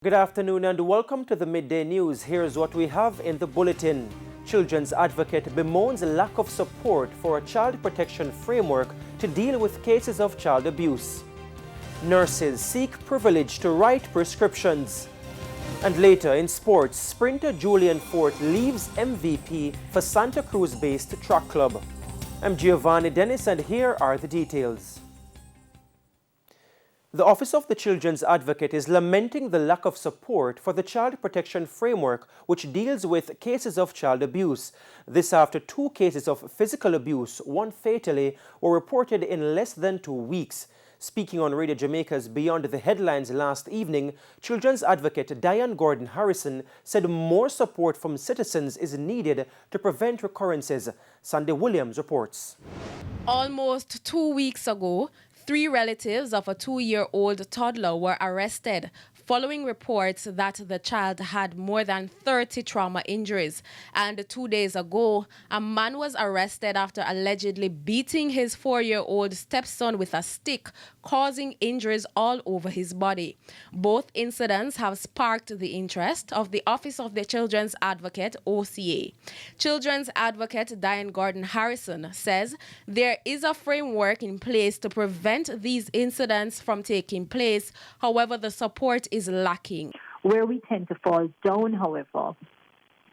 Good afternoon and welcome to the Midday News. Here's what we have in the bulletin. Children's advocate bemoans lack of support for a child protection framework to deal with cases of child abuse. Nurses seek privilege to write prescriptions. And later in sports, sprinter Julian Fort leaves MVP for Santa Cruz-based track club. I'm Giovanni Dennis and here are the details. The Office of the Children's Advocate is lamenting the lack of support for the child protection framework which deals with cases of child abuse. This after 2 cases of physical abuse, one fatally, were reported in less than 2 weeks. Speaking on Radio Jamaica's Beyond the Headlines last evening, Children's Advocate Diane Gordon Harrison said more support from citizens is needed to prevent recurrences. Sandy Williams reports. Almost 2 weeks ago, 3 relatives of a 2-year-old toddler were arrested following reports that the child had more than 30 trauma injuries. And 2 days ago, a man was arrested after allegedly beating his 4-year-old stepson with a stick, causing injuries all over his body. Both incidents have sparked the interest of the Office of the Children's Advocate, OCA. Children's Advocate Diane Gordon Harrison says there is a framework in place to prevent these incidents from taking place. However, the support is lacking. Where we tend to fall down, however,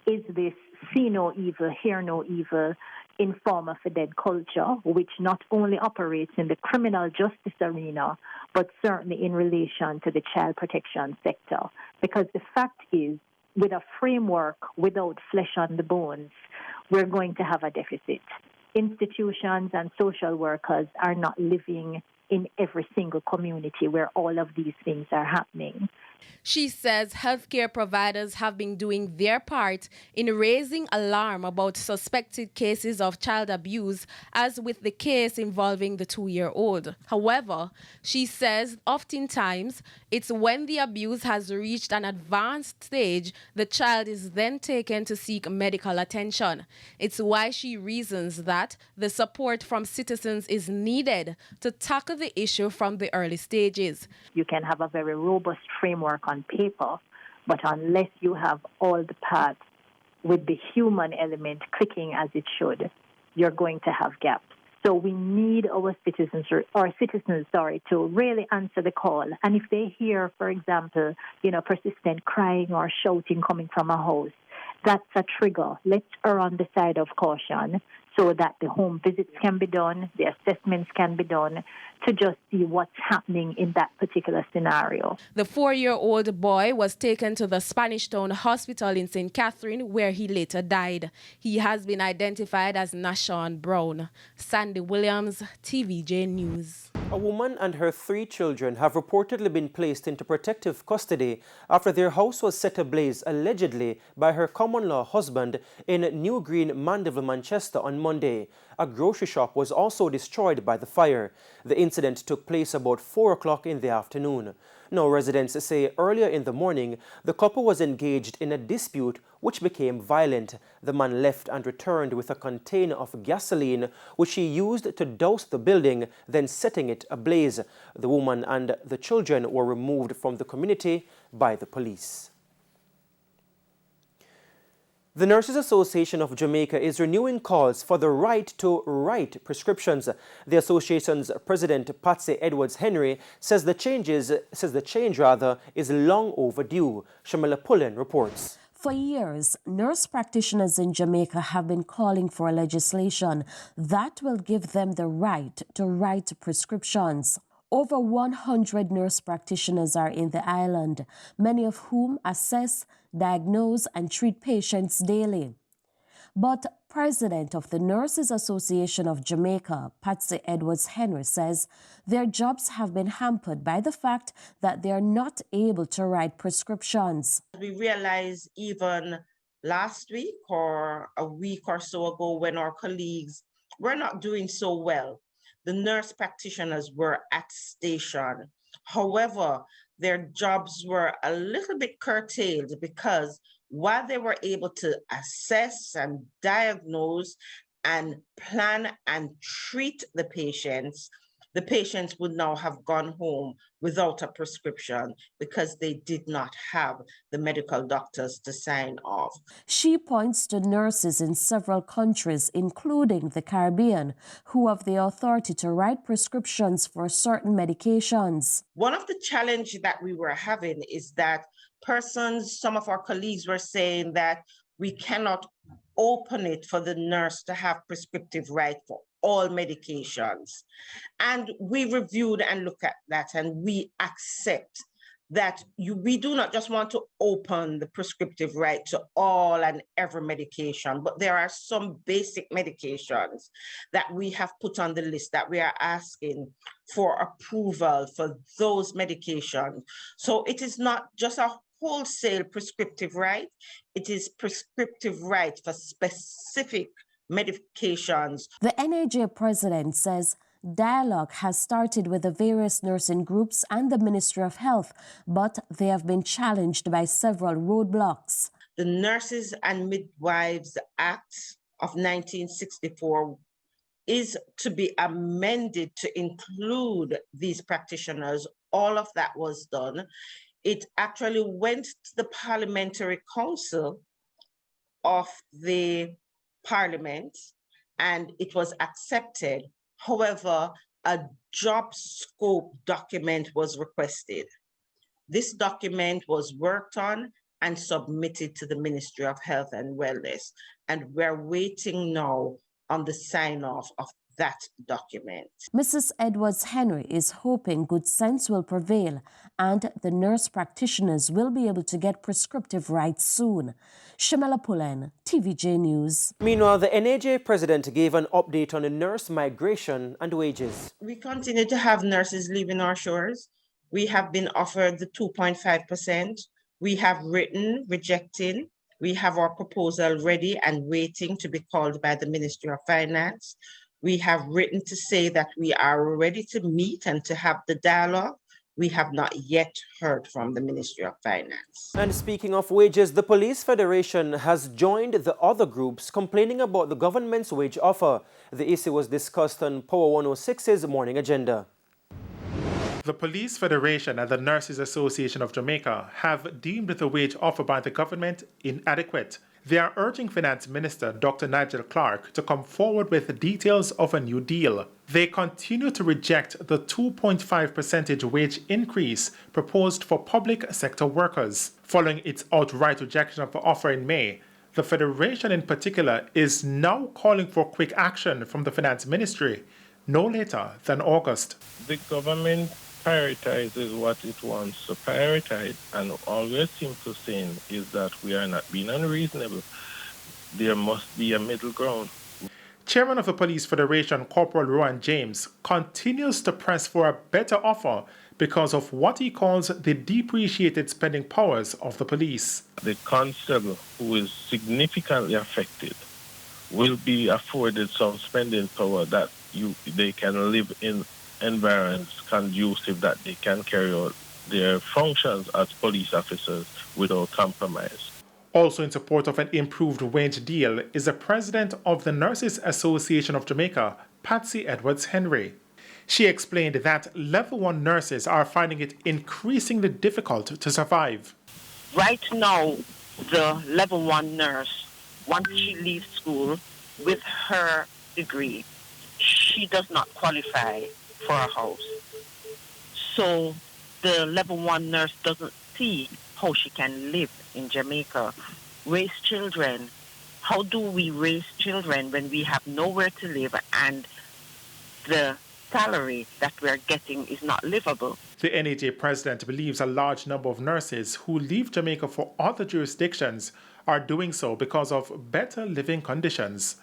is this see no evil, hear no evil, informer for dead culture, which not only operates in the criminal justice arena, but certainly in relation to the child protection sector. Because the fact is, with a framework without flesh on the bones, we're going to have a deficit. Institutions and social workers are not living in every single community where all of these things are happening. She says healthcare providers have been doing their part in raising alarm about suspected cases of child abuse, as with the case involving the 2-year-old. However, she says oftentimes it's when the abuse has reached an advanced stage, the child is then taken to seek medical attention. It's why she reasons that the support from citizens is needed to tackle the issue from the early stages. You can have a very robust framework on paper, but unless you have all the parts with the human element clicking as it should, you're going to have gaps. So we need our citizens to really answer the call. And if they hear, for example, persistent crying or shouting coming from a house, that's a trigger. Let's err on the side of caution so that the home visits can be done, the assessments can be done, to just see what's happening in that particular scenario. The 4-year-old boy was taken to the Spanish Town Hospital in St. Catherine, where he later died. He has been identified as Nashon Brown. Sandy Williams, TVJ News. A woman and her 3 children have reportedly been placed into protective custody after their house was set ablaze allegedly by her common-law husband in New Green, Mandeville, Manchester on Monday. A grocery shop was also destroyed by the fire. The incident took place about 4 o'clock in the afternoon. Now, residents say earlier in the morning, the couple was engaged in a dispute which became violent. The man left and returned with a container of gasoline, which he used to douse the building, then setting it ablaze. The woman and the children were removed from the community by the police. The Nurses Association of Jamaica is renewing calls for the right to write prescriptions. The association's president, Patsy Edwards Henry, says the change is long overdue. Shamila Pullen reports. For years, nurse practitioners in Jamaica have been calling for legislation that will give them the right to write prescriptions. Over 100 nurse practitioners are in the island, many of whom assess, diagnose, and treat patients daily. But President of the Nurses Association of Jamaica, Patsy Edwards Henry, says their jobs have been hampered by the fact that they are not able to write prescriptions. We realized even last week or a week or so ago when our colleagues were not doing so well. The nurse practitioners were at station. However, their jobs were a little bit curtailed because while they were able to assess and diagnose and plan and treat the patients, the patients would now have gone home without a prescription because they did not have the medical doctors to sign off. She points to nurses in several countries, including the Caribbean, who have the authority to write prescriptions for certain medications. One of the challenges that we were having is that some of our colleagues were saying that we cannot open it for the nurse to have prescriptive right for all medications. And we reviewed and looked at that, and we accept that we do not just want to open the prescriptive right to all and every medication, but there are some basic medications that we have put on the list that we are asking for approval for those medications. So it is not just a wholesale prescriptive right, it is prescriptive right for specific medications. The NAJ president says dialogue has started with the various nursing groups and the Ministry of Health, but they have been challenged by several roadblocks. The Nurses and Midwives Act of 1964 is to be amended to include these practitioners. All of that was done. It actually went to the Parliamentary Council of the Parliament and it was accepted. However, a job scope document was requested. This document was worked on and submitted to the Ministry of Health and Wellness, and we're waiting now on the sign-off of that document. Mrs. Edwards-Henry is hoping good sense will prevail and the nurse practitioners will be able to get prescriptive rights soon. Shamela Pullen, TVJ News. Meanwhile, the NAJ president gave an update on the nurse migration and wages. We continue to have nurses leaving our shores. We have been offered the 2.5%. We have written, rejecting. We have our proposal ready and waiting to be called by the Ministry of Finance. We have written to say that we are ready to meet and to have the dialogue. We have not yet heard from the Ministry of Finance. And speaking of wages, the Police Federation has joined the other groups complaining about the government's wage offer. The issue was discussed on Power 106's morning agenda. The Police Federation and the Nurses Association of Jamaica have deemed the wage offer by the government inadequate. They are urging Finance Minister Dr. Nigel Clark to come forward with details of a new deal. They continue to reject the 2.5% wage increase proposed for public sector workers. Following its outright rejection of the offer in May, the Federation in particular is now calling for quick action from the Finance Ministry, no later than August. The government prioritizes what it wants to prioritize, and all we seem to say is that we are not being unreasonable. There must be a middle ground. Chairman of the Police Federation, Corporal Rowan James, continues to press for a better offer because of what he calls the depreciated spending powers of the police. The constable, who is significantly affected, will be afforded some spending power that they can live in environments conducive that they can carry out their functions as police officers without compromise. Also in support of an improved wage deal is the president of the Nurses Association of Jamaica, Patsy Edwards-Henry. She explained that Level 1 nurses are finding it increasingly difficult to survive. Right now, the Level 1 nurse, once she leaves school with her degree, she does not qualify for a house. So the Level 1 nurse doesn't see how she can live in Jamaica, raise children. How do we raise children when we have nowhere to live and the salary that we're getting is not livable? The NAJ president believes a large number of nurses who leave Jamaica for other jurisdictions are doing so because of better living conditions.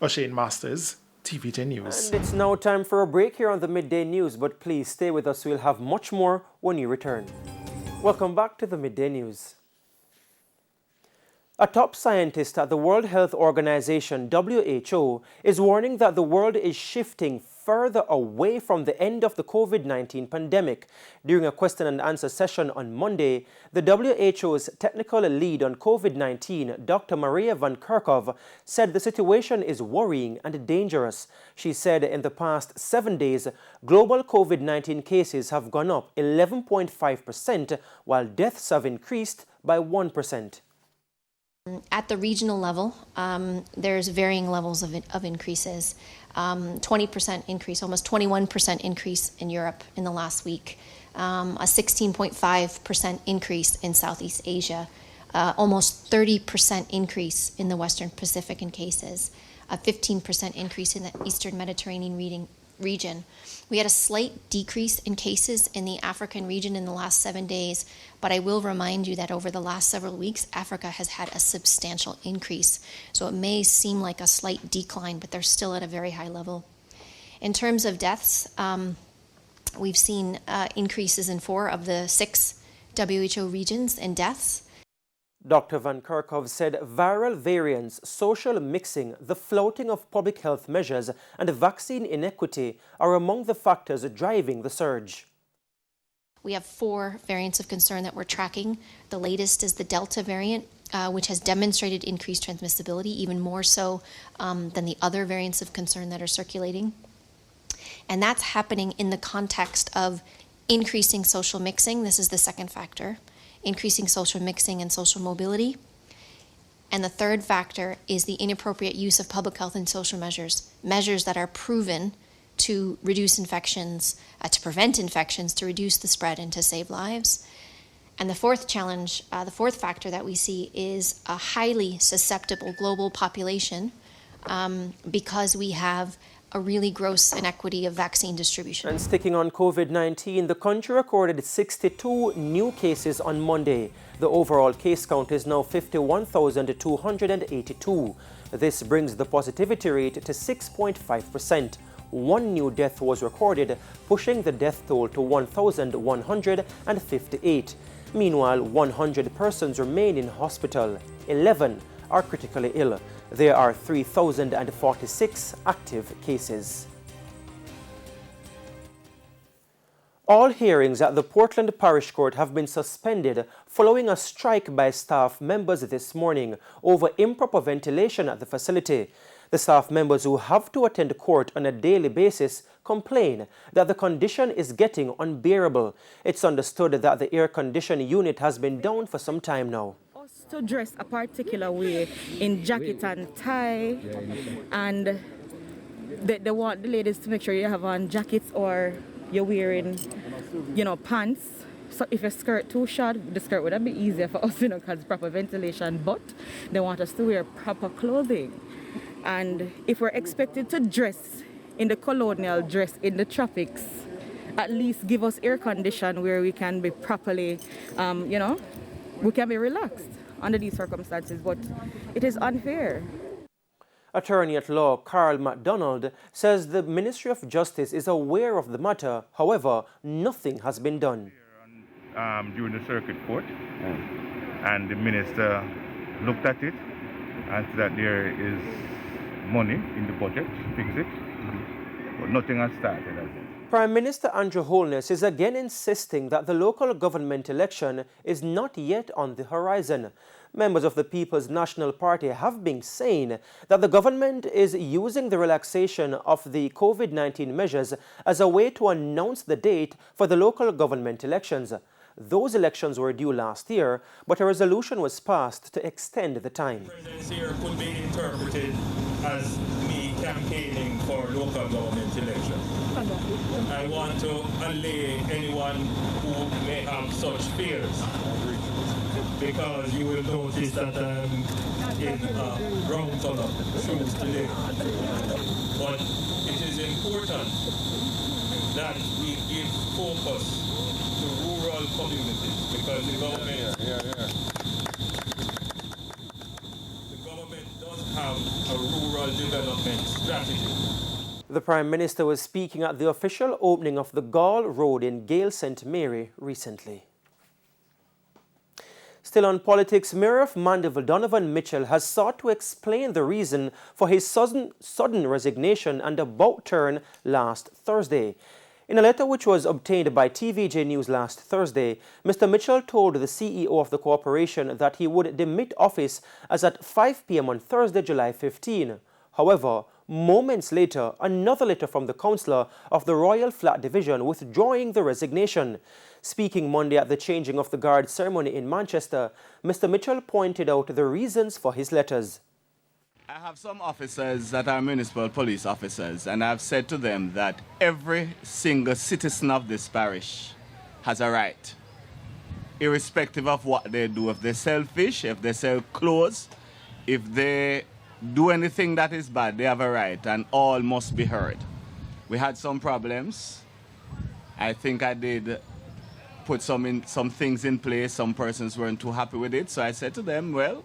O'Shane Masters, TVJ News. And it's now time for a break here on the Midday News, but please stay with us. We'll have much more when you return. Welcome back to the Midday News. A top scientist at the World Health Organization, WHO, is warning that the world is shifting further away from the end of the COVID-19 pandemic. During a question and answer session on Monday, the WHO's technical lead on COVID-19, Dr. Maria Van Kerkhove, said the situation is worrying and dangerous. She said in the past 7 days, global COVID-19 cases have gone up 11.5%, while deaths have increased by 1%. At the regional level, there's varying levels of increases. 20% increase, almost 21% increase in Europe in the last week. A 16.5% increase in Southeast Asia. Almost 30% increase in the Western Pacific in cases. A 15% increase in the Eastern Mediterranean region. We had a slight decrease in cases in the African region in the last 7 days, but I will remind you that over the last several weeks, Africa has had a substantial increase. So it may seem like a slight decline, but they're still at a very high level. In terms of deaths, we've seen increases in 4 of the 6 WHO regions in deaths. Dr. Van Kerkhove said viral variants, social mixing, the flouting of public health measures, and vaccine inequity are among the factors driving the surge. We have 4 variants of concern that we're tracking. The latest is the Delta variant, which has demonstrated increased transmissibility, even more so than the other variants of concern that are circulating. And that's happening in the context of increasing social mixing. This is the second factor. Increasing social mixing and social mobility. And the third factor is the inappropriate use of public health and social measures that are proven to reduce infections, to prevent infections, to reduce the spread, and to save lives. And the fourth challenge, the fourth factor that we see is a highly susceptible global population because we have a really gross inequity of vaccine distribution. And sticking on COVID-19, the country recorded 62 new cases on Monday. The overall case count is now 51,282. This brings the positivity rate to 6.5%. 1 new death was recorded, pushing the death toll to 1,158. Meanwhile, 100 persons remain in hospital. 11 are critically ill. There are 3,046 active cases. All hearings at the Portland Parish Court have been suspended following a strike by staff members this morning over improper ventilation at the facility. The staff members who have to attend court on a daily basis complain that the condition is getting unbearable. It's understood that the air conditioning unit has been down for some time now. To dress a particular way in jacket and tie, and they want the ladies to make sure you have on jackets or you're wearing, pants. So if your skirt too short, the skirt would be easier for us, because proper ventilation. But they want us to wear proper clothing, and if we're expected to dress in the colonial dress in the tropics, at least give us air condition where we can be properly, we can be relaxed under these circumstances, but it is unfair. Attorney at law Carl MacDonald says the Ministry of Justice is aware of the matter. However, nothing has been done. During the circuit court, and the minister looked at it and said that there is money in the budget to fix it, but nothing has started as yet. Prime Minister Andrew Holness is again insisting that the local government election is not yet on the horizon. Members of the People's National Party have been saying that the government is using the relaxation of the COVID-19 measures as a way to announce the date for the local government elections. Those elections were due last year, but a resolution was passed to extend the time. Presidency here could be interpreted as me campaigning for local government elections. I want to allay anyone who may have such fears, because you will notice that I'm in brown color shoes today. But it is important that we give focus to rural communities, because the government does have a rural development strategy. The Prime Minister was speaking at the official opening of the Gall Road in Gale St. Mary recently. Still on politics, Mayor of Mandeville Donovan Mitchell has sought to explain the reason for his sudden resignation and about turn last Thursday. In a letter which was obtained by TVJ News last Thursday, Mr. Mitchell told the CEO of the corporation that he would demit office as at 5 p.m. on Thursday, July 15. However, moments later, another letter from the councillor of the Royal Flat Division withdrawing the resignation. Speaking Monday at the changing of the guard ceremony in Manchester, Mr. Mitchell pointed out the reasons for his letters. I have some officers that are municipal police officers, and I've said to them that every single citizen of this parish has a right, irrespective of what they do. If they sell fish, if they sell clothes, if they do anything that is bad, they have a right, and all must be heard. We had some problems. I think I did put some things in place. Some persons weren't too happy with it, so I said to them, well,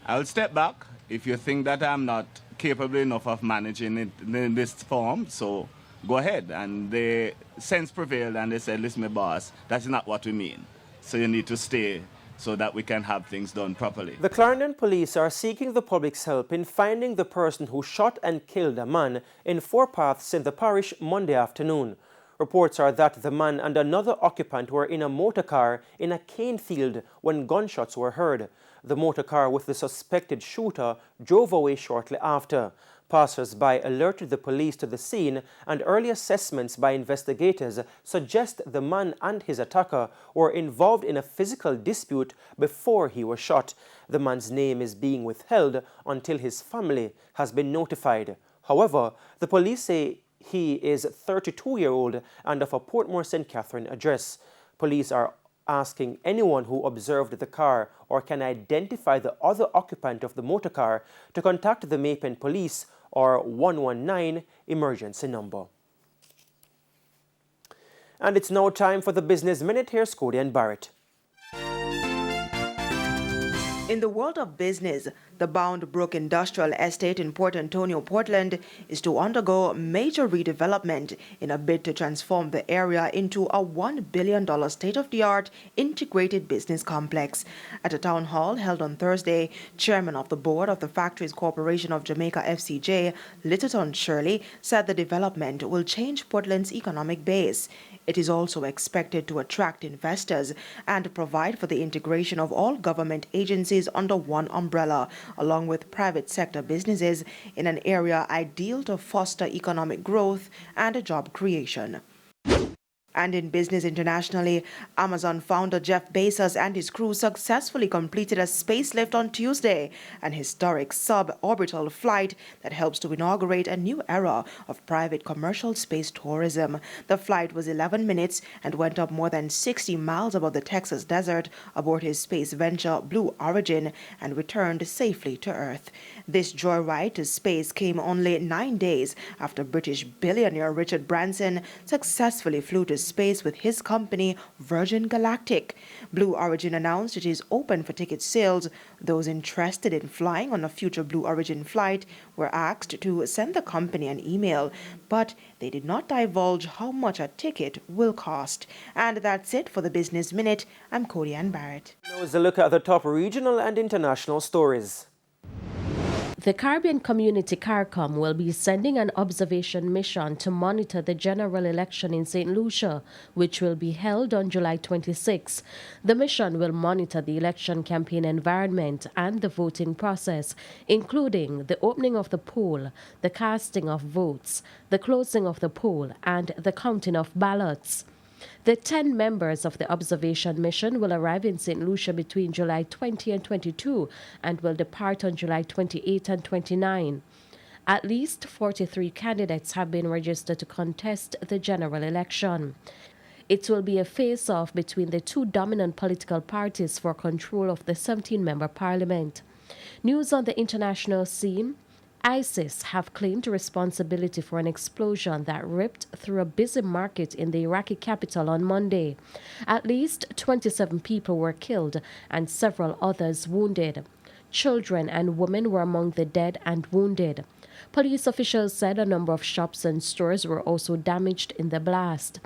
I'll step back if you think that I'm not capable enough of managing it in this form, so go ahead. And the sense prevailed, and they said, listen, my boss, that's not what we mean. So you need to stay so that we can have things done properly. The Clarendon police are seeking the public's help in finding the person who shot and killed a man in Four Paths in the parish Monday afternoon. Reports are that the man and another occupant were in a motor car in a cane field when gunshots were heard. The motor car with the suspected shooter drove away shortly after. Passers-by alerted the police to the scene, and early assessments by investigators suggest the man and his attacker were involved in a physical dispute before he was shot. The man's name is being withheld until his family has been notified. However, the police say he is 32-year-old and of a Portmore St. Catherine address. Police are asking anyone who observed the car or can identify the other occupant of the motor car to contact the Maypen Police or 119 emergency number. And it's now time for the Business Minute. Here's Cody and Barrett. In the world of business, the Bound Brook Industrial Estate in Port Antonio, Portland, is to undergo major redevelopment in a bid to transform the area into a $1 billion state-of-the-art integrated business complex. At a town hall held on Thursday, Chairman of the Board of the Factories Corporation of Jamaica, FCJ, Littleton Shirley, said the development will change Portland's economic base. It is also expected to attract investors and provide for the integration of all government agencies under one umbrella, along with private sector businesses in an area ideal to foster economic growth and job creation. And in business internationally, Amazon founder Jeff Bezos and his crew successfully completed a space lift on Tuesday, an historic suborbital flight that helps to inaugurate a new era of private commercial space tourism. The flight was 11 minutes and went up more than 60 miles above the Texas desert aboard his space venture Blue Origin and returned safely to Earth. This joyride to space came only 9 days after British billionaire Richard Branson successfully flew to space with his company Virgin Galactic. Blue Origin announced it is open for ticket sales. Those interested in flying on a future Blue Origin flight were asked to send the company an email, but they did not divulge how much a ticket will cost. And that's it for the Business Minute. I'm Cody Ann Barrett. Now is a look at the top regional and international stories. The Caribbean Community CARICOM will be sending an observation mission to monitor the general election in St. Lucia, which will be held on July 26. The mission will monitor the election campaign environment and the voting process, including the opening of the poll, the casting of votes, the closing of the poll, and the counting of ballots. The 10 members of the observation mission will arrive in St. Lucia between July 20 and 22 and will depart on July 28 and 29. At least 43 candidates have been registered to contest the general election. It will be a face-off between the two dominant political parties for control of the 17-member parliament. News on the international scene. ISIS have claimed responsibility for an explosion that ripped through a busy market in the Iraqi capital on Monday. At least 27 people were killed and several others wounded. Children and women were among the dead and wounded. Police officials said a number of shops and stores were also damaged in the blast.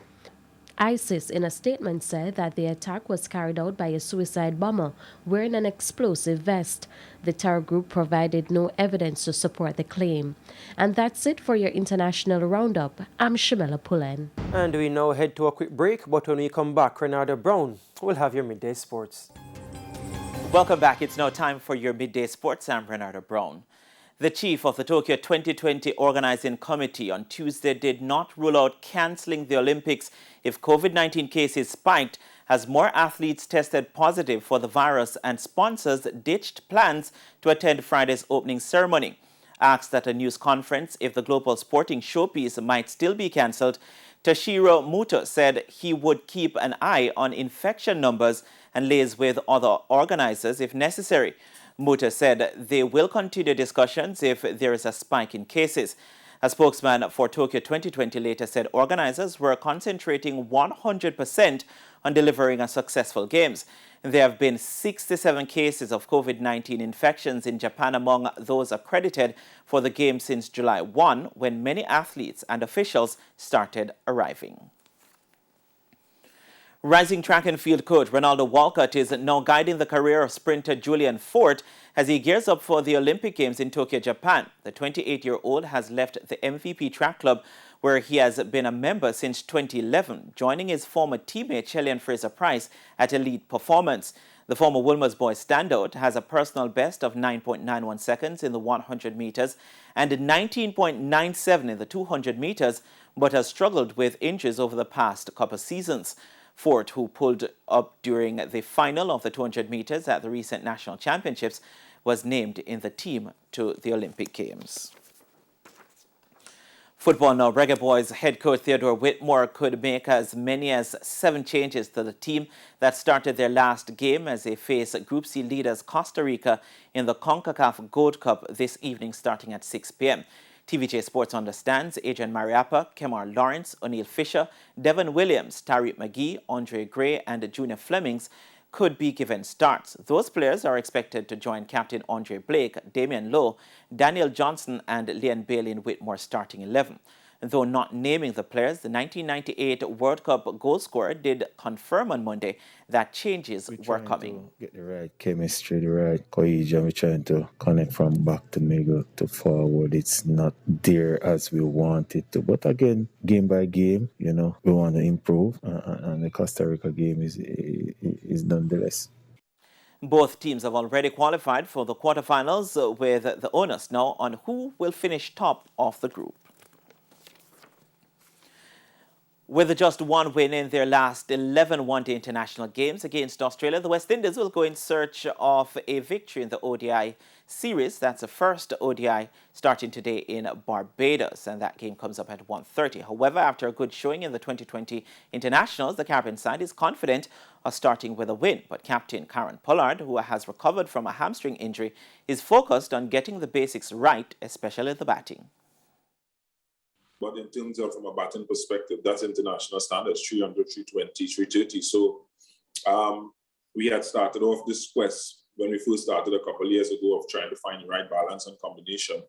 ISIS in a statement said that the attack was carried out by a suicide bomber wearing an explosive vest. The terror group provided no evidence to support the claim. And that's it for your international roundup. I'm Shamela Pullen. And we now head to a quick break, but when we come back, Renata Brown will have your midday sports. Welcome back. It's now time for your midday sports. I'm Renata Brown. The chief of the Tokyo 2020 Organizing Committee on Tuesday did not rule out cancelling the Olympics if COVID-19 cases spiked as more athletes tested positive for the virus and sponsors ditched plans to attend Friday's opening ceremony. Asked at a news conference if the global sporting showpiece might still be cancelled, Toshiro Muto said he would keep an eye on infection numbers and liaise with other organizers if necessary. Muta said they will continue discussions if there is a spike in cases. A spokesman for Tokyo 2020 later said organizers were concentrating 100% on delivering a successful games. There have been 67 cases of COVID-19 infections in Japan among those accredited for the games since July 1, when many athletes and officials started arriving. Rising track and field coach Ronaldo Walcott is now guiding the career of sprinter Julian Fort as he gears up for the Olympic Games in Tokyo, Japan. The 28-year-old has left the MVP track club where he has been a member since 2011, joining his former teammate Shelley Fraser-Price at Elite Performance. The former Wilmers boy standout has a personal best of 9.91 seconds in the 100 meters and 19.97 in the 200 meters, but has struggled with injuries over the past couple seasons. Fort, who pulled up during the final of the 200 meters at the recent national championships, was named in the team to the Olympic Games. Football now. Reggae Boys head coach Theodore Whitmore could make as many as 7 changes to the team that started their last game as they face Group C leaders Costa Rica in the CONCACAF Gold Cup this evening starting at 6 p.m. TVJ Sports understands Adrian Mariappa, Kemar Lawrence, O'Neill Fisher, Devon Williams, Tariq McGee, Andre Gray, and Junior Flemings could be given starts. Those players are expected to join Captain Andre Blake, Damian Lowe, Daniel Johnson, and Leon Bailey in Whitmore's starting 11. Though not naming the players, the 1998 World Cup goal scorer did confirm on Monday that changes were coming. Get the right chemistry, the right cohesion. We're trying to connect from back to middle to forward. It's not there as we want it to. But again, game by game, we want to improve. And the Costa Rica game is nonetheless. Both teams have already qualified for the quarterfinals with the onus now on who will finish top of the group. With just one win in their last 11 one-day international games against Australia, the West Indies will go in search of a victory in the ODI series. That's the first ODI starting today in Barbados, and that game comes up at 1:30. However, after a good showing in the 2020 internationals, the Caribbean side is confident of starting with a win. But captain Karen Pollard, who has recovered from a hamstring injury, is focused on getting the basics right, especially the batting. But in terms of from a batting perspective, that's international standards, 300, 320, 330. So we had started off this quest when we first started a couple of years ago of trying to find the right balance and combination.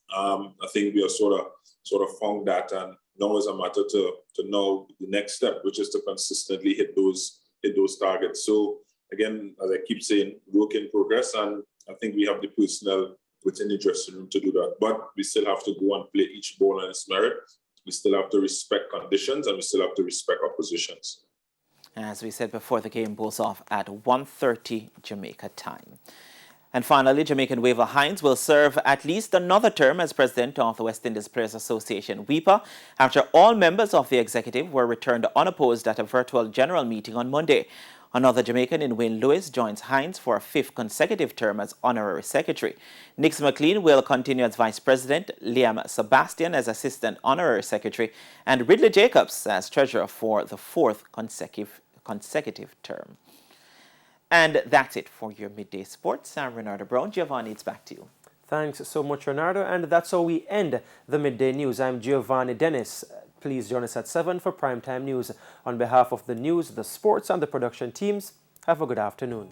I think we have sort of found that, and now it's a matter to know the next step, which is to consistently hit those targets. So again, as I keep saying, work in progress, and I think we have the personnel within the dressing room to do that. But we still have to go and play each ball on its merit. We still have to respect conditions, and we still have to respect our positions. As we said before, the game goes off at 1:30 Jamaica time. And finally, Jamaican Waver Hines will serve at least another term as president of the West Indies Players Association, WIPA, after all members of the executive were returned unopposed at a virtual general meeting on Monday. Another Jamaican in Wayne Lewis joins Hines for a 5th consecutive term as honorary secretary. Nix McLean will continue as vice president, Liam Sebastian as assistant honorary secretary, and Ridley Jacobs as treasurer for the 4th consecutive term. And that's it for your midday sports. I'm Renardo Brown. Giovanni, it's back to you. Thanks so much, Renardo. And that's how we end the midday news. I'm Giovanni Dennis. Please join us at 7 for primetime news. On behalf of the news, the sports, and the production teams, have a good afternoon.